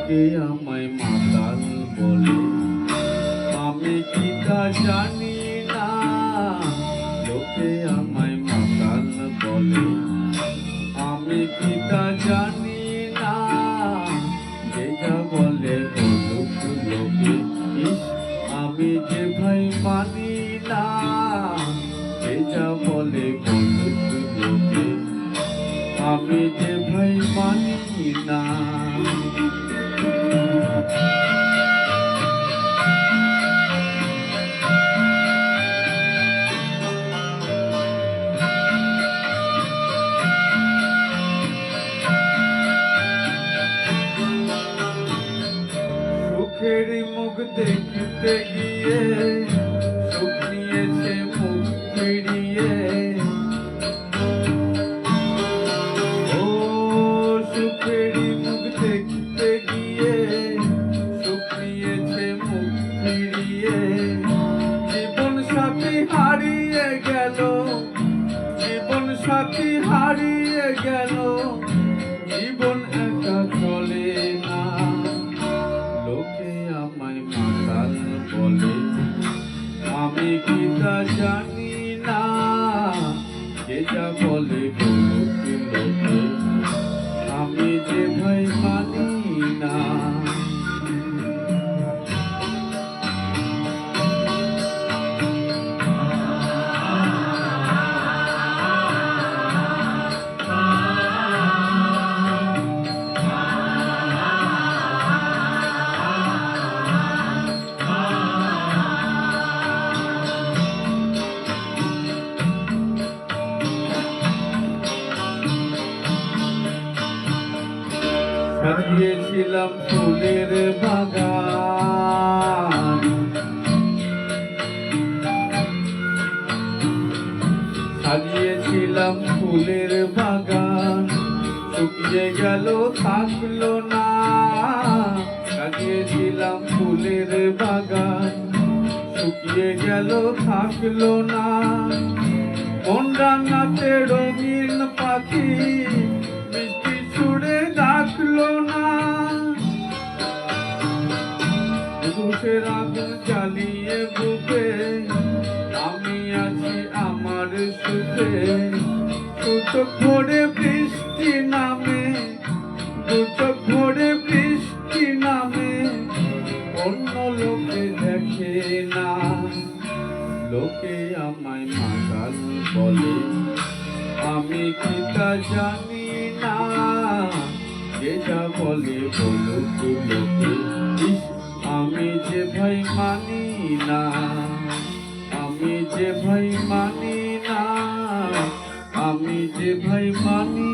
লোকে আমায় মাতাল বলে, আমি কি তা জানি না। লোকে আমায় মাতাল বলে, আমি কি তা জানি না। যে যা বলে বলুক লোকে, ইস আমি যে ভাই মানি না। যে যা বলে বলুক লোকে, আমি যে ভাই মানি না। সুখের মুখ দেখতে গিয়ে সুখ নিয়েছে মুখ ফিরিয়ে। ও সুখের মুখ দেখতে গিয়ে সুখ নিয়েছে মুখ ফিরিয়ে। জীবন সাথী হারিয়ে গেল, জীবন সাথী হারিয়ে গেল। জীবন একা চলে না। লোকে আমায় মাতাল বলে, আমি কি তা জানি না। যে যা বলে বলুক লোকে, আমি যে ভাই মানি না। সাজিয়েছিলাম ফুলের বাগান, সাজিয়েছিলাম ফুলের বাগান। শুকিয়ে গেল থাকলো না। সাজিয়েছিলাম ফুলের বাগান, শুকিয়ে গেল থাকলো না। মন রাঙাতে রঙিন পাখি মিষ্টি সুরে ডাকলো না। দুঃখের আগুন জ্বালিয়ে বুকে আমি আছি আমার সুখে। দুচোখ ভরে বৃষ্টি নামে, দুচোখ ভরে বৃষ্টি নামে। অন্য লোকে দেখে না। লোকে আমায় মাতাল বলে, আমি কি তা জানি না। যে যা বলে বলুক লোকে, ইস আমি যে ভাই মানি না। আমি যে ভাই মানি না। আমি যে ভাই মানি